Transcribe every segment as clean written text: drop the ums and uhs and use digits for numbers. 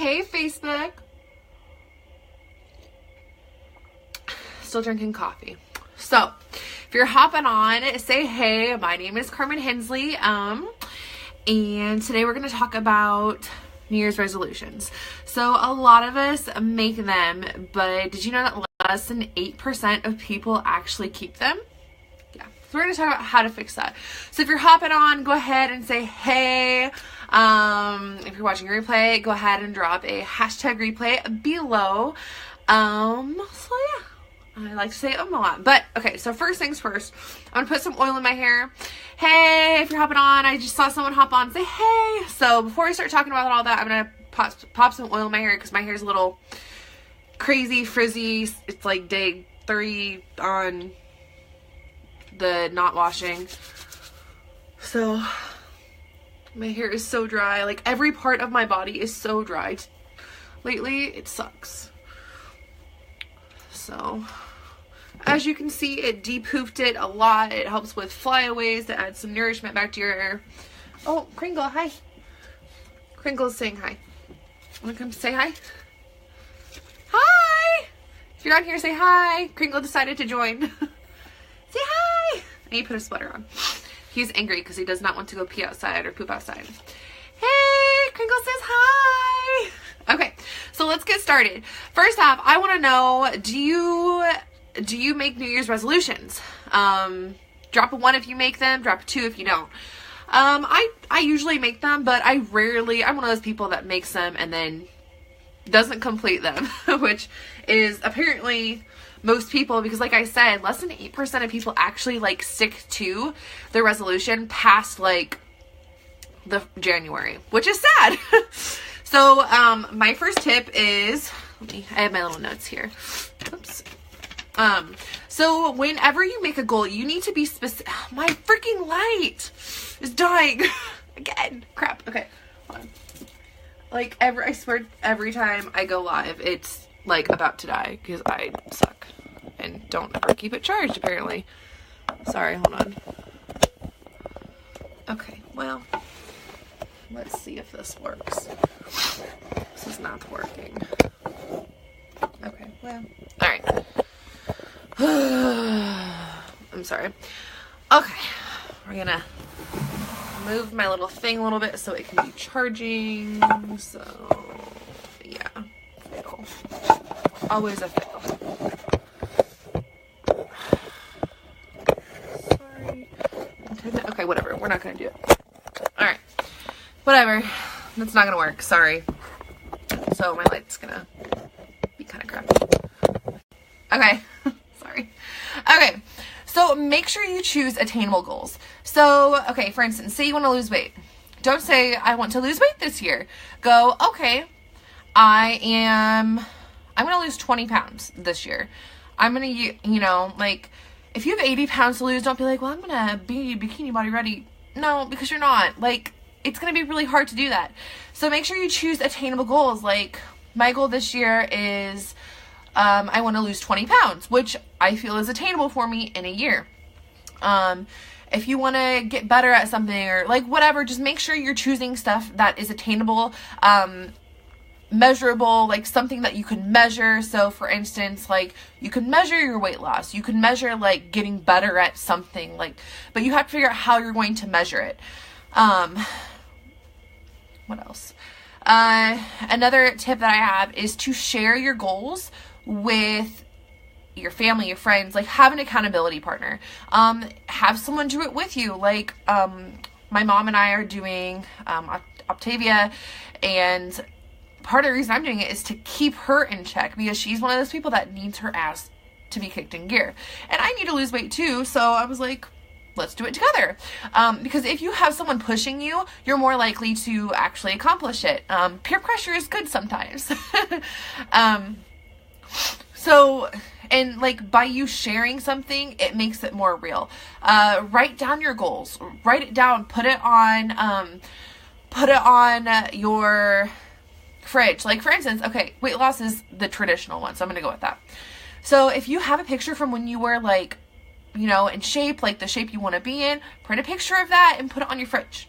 Hey, Facebook. Still drinking coffee. So, if you're hopping on, say hey. My name is Carmen Hensley. And today we're going to talk about New Year's resolutions. So, a lot of us make them, but did you know that less than 8% of people actually keep them? Yeah. So, we're going to talk about how to fix that. So, if you're hopping on, go ahead and say hey. If you're watching a replay, go ahead and drop a hashtag replay below. So yeah, I like to say a lot. But okay, so first things first, I'm gonna put some oil in my hair. Hey, if you're hopping on, I just saw someone hop on, say hey. So before I start talking about all that, I'm gonna pop some oil in my hair because my hair's a little crazy, frizzy. It's like day 3 on the not washing. So my hair is so dry. Like every part of my body is so dry. Lately, it sucks. So, as you can see, it de-poofed it a lot. It helps with flyaways to add some nourishment back to your hair. Oh, Kringle, hi. Kringle's saying hi. Wanna come say hi? Hi! If you're on here, say hi. Kringle decided to join. Say hi! I need to put a sweater on. He's angry because he does not want to go pee outside or poop outside. Hey, Kringle says hi. Okay, so let's get started. First off, I want to know, do you make New Year's resolutions? Drop a 1 if you make them, drop a 2 if you don't. I usually make them, but I'm one of those people that makes them and then doesn't complete them, which is apparently most people, because like I said, less than 8% of people actually like stick to their resolution past like the January, which is sad. So, my first tip is, I have my little notes here. Oops. So whenever you make a goal, you need to be specific. My freaking light is dying again. Crap. Okay. Hold on. Like I swear every time I go live, it's like about to die because I suck and don't ever keep it charged apparently. Sorry, hold on. Okay, well, let's see if this works. This is not working. Okay, well, alright. I'm sorry. Okay, we're gonna move my little thing a little bit so it can be charging. So, yeah, fail. Always a fail. Sorry. Okay, whatever. We're not gonna do it. Alright. Whatever. That's not gonna work. Sorry. So my light's gonna be kind of crappy. Okay. Sorry. Okay. So make sure you choose attainable goals. So, okay, for instance, say you want to lose weight. Don't say, I want to lose weight this year. Go, okay, I'm going to lose 20 pounds this year. I'm going to, like, if you have 80 pounds to lose, don't be like, well, I'm going to be bikini body ready. No, because you're not. Like, it's going to be really hard to do that. So make sure you choose attainable goals. Like, my goal this year is I want to lose 20 pounds, which I feel is attainable for me in a year. If you want to get better at something or like whatever, just make sure you're choosing stuff that is attainable, measurable, like something that you can measure. So for instance, like you can measure your weight loss, you can measure like getting better at something, like, but you have to figure out how you're going to measure it. What else? Another tip that I have is to share your goals with your family, your friends. Like, have an accountability partner. Have someone do it with you. Like, my mom and I are doing Octavia, and part of the reason I'm doing it is to keep her in check because she's one of those people that needs her ass to be kicked in gear. And I need to lose weight too, so I was like, let's do it together. Because if you have someone pushing you, you're more likely to actually accomplish it. Peer pressure is good sometimes. So, and like by you sharing something, it makes it more real. Write down your goals. Write it down. Put it on your fridge. Like for instance, okay, weight loss is the traditional one, so I'm gonna go with that. So if you have a picture from when you were like, you know, in shape, like the shape you want to be in, print a picture of that and put it on your fridge.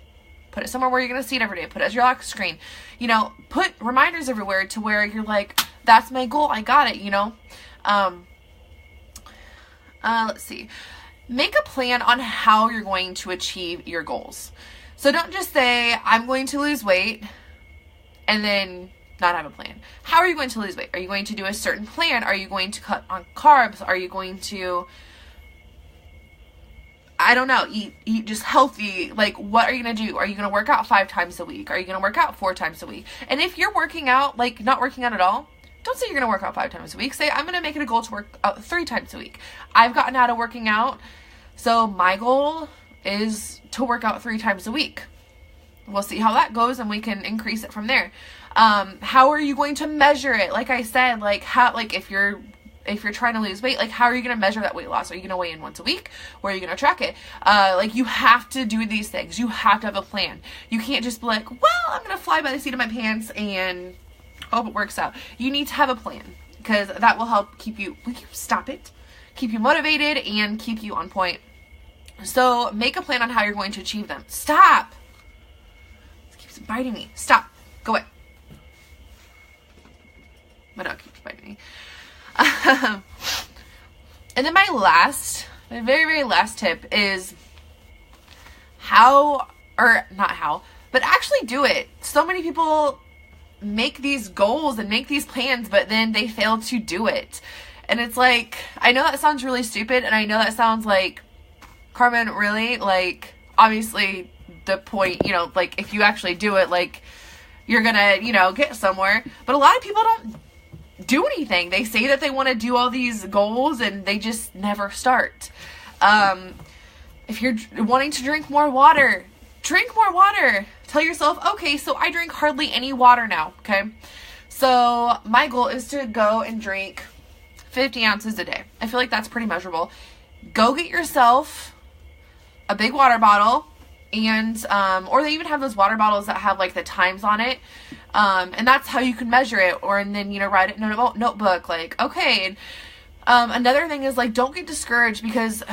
Put it somewhere where you're going to see it every day. Put it as your lock screen. You know, put reminders everywhere to where you're like, that's my goal. I got it, you know. Let's see. Make a plan on how you're going to achieve your goals. So don't just say, I'm going to lose weight, and then not have a plan. How are you going to lose weight? Are you going to do a certain plan? Are you going to cut on carbs? Are you going to, I don't know, eat just healthy? Like, what are you going to do? Are you going to work out 5 times a week? Are you going to work out 4 times a week? And if you're working out, like not working out at all, don't say you're going to work out 5 times a week. Say, I'm going to make it a goal to work out 3 times a week. I've gotten out of working out, so my goal is to work out 3 times a week. We'll see how that goes, and we can increase it from there. How are you going to measure it? Like I said, like how, like if you're trying to lose weight, like how are you going to measure that weight loss? Are you going to weigh in once a week? Where are you going to track it? Like you have to do these things. You have to have a plan. You can't just be like, well, I'm going to fly by the seat of my pants and hope it works out. You need to have a plan, because that will help keep you, keep you motivated and keep you on point. So make a plan on how you're going to achieve them. Stop. It keeps biting me. Stop. Go away. My dog keeps biting me. And then my very, very last tip is but actually do it. So many people make these goals and make these plans, but then they fail to do it. And it's like, I know that sounds really stupid, and I know that sounds like, Carmen, really? Like, obviously the point, you know, like if you actually do it, like you're gonna, you know, get somewhere. But a lot of people don't do anything. They say that they want to do all these goals and they just never start. If you're wanting to drink more water, drink more water. Tell yourself, okay, so I drink hardly any water now, okay? So my goal is to go and drink 50 ounces a day. I feel like that's pretty measurable. Go get yourself a big water bottle, and or they even have those water bottles that have like the times on it, and that's how you can measure it. And then, you know, write it in a notebook, like, okay. And another thing is, like, don't get discouraged, because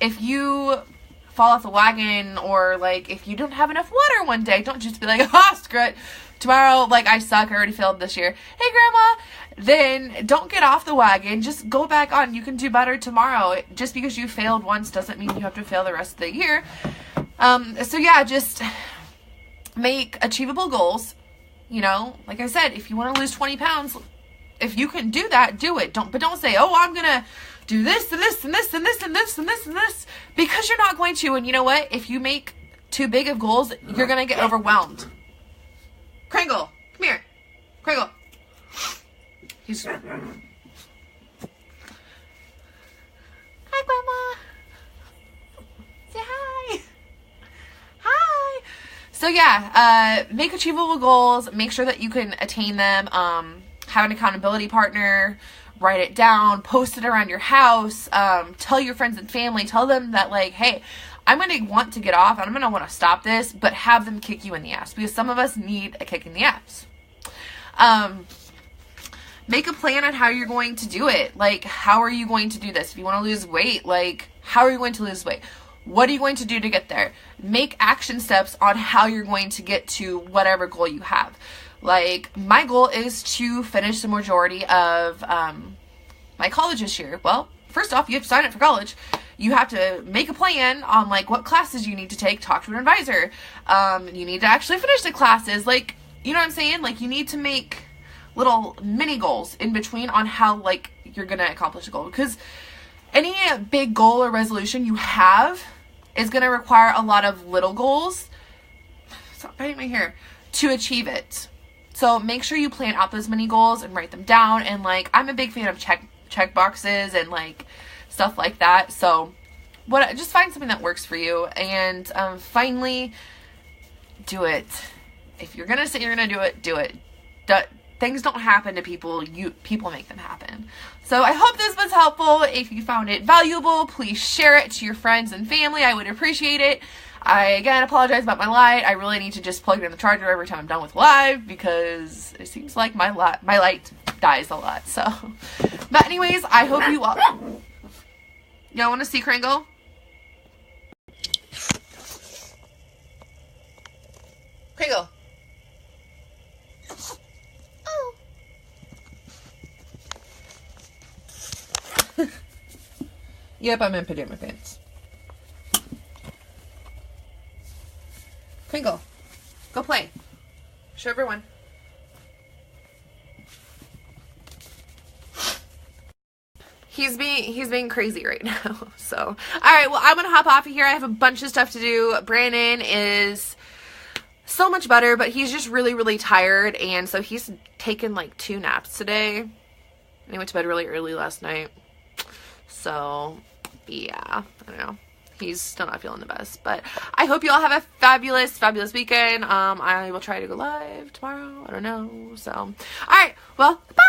if you fall off the wagon, or like if you don't have enough water one day, don't just be like, screw it, tomorrow, like, I suck, I already failed this year. Hey, Grandma. Then don't get off the wagon. Just go back on. You can do better tomorrow. Just because you failed once doesn't mean you have to fail the rest of the year. So yeah, just make achievable goals. You know, like I said, if you want to lose 20 pounds, if you can do that, do it. Don't say, oh, I'm going to do this and this and this and this and this and this and this, because you're not going to. And you know what? If you make too big of goals, you're going to get overwhelmed. Kringle, come here. Kringle. He's... Hi, Grandma. Say hi. Hi. So yeah, make achievable goals. Make sure that you can attain them. Have an accountability partner. Write it down. Post it around your house. Tell your friends and family. Tell them that, like, hey, I'm going to want to get off, and I'm going to want to stop this, but have them kick you in the ass, because some of us need a kick in the ass. Make a plan on how you're going to do it. Like, how are you going to do this? If you want to lose weight, like, how are you going to lose weight? What are you going to do to get there? Make action steps on how you're going to get to whatever goal you have. Like, my goal is to finish the majority of my college this year. Well, first off, you have to sign up for college. You have to make a plan on, like, what classes you need to take, talk to an advisor. You need to actually finish the classes. Like, you know what I'm saying? Like, you need to make little mini goals in between on how, like, you're going to accomplish a goal. Because any big goal or resolution you have is going to require a lot of little goals. Stop biting my hair. To achieve it. So make sure you plan out those mini goals and write them down. And, like, I'm a big fan of check boxes and, like, stuff like that. So just find something that works for you. And finally, do it. If you're going to say you're going to do it, do it. Things don't happen to people. People make them happen. So I hope this was helpful. If you found it valuable, please share it to your friends and family. I would appreciate it. I, again, apologize about my light. I really need to just plug it in the charger every time I'm done with live, because it seems like my light dies a lot. So, but anyways, I hope you all... Y'all want to see Kringle? Kringle. Oh. Yep, I'm in pajama pants. Kringle, go play. Show everyone. He's being crazy right now. So, all right, well, I'm going to hop off of here. I have a bunch of stuff to do. Brandon is so much better, but he's just really, really tired. And so he's taken like 2 naps today. And he went to bed really early last night. So, yeah, I don't know. He's still not feeling the best. But I hope you all have a fabulous, fabulous weekend. I will try to go live tomorrow. I don't know. So, all right, well, bye.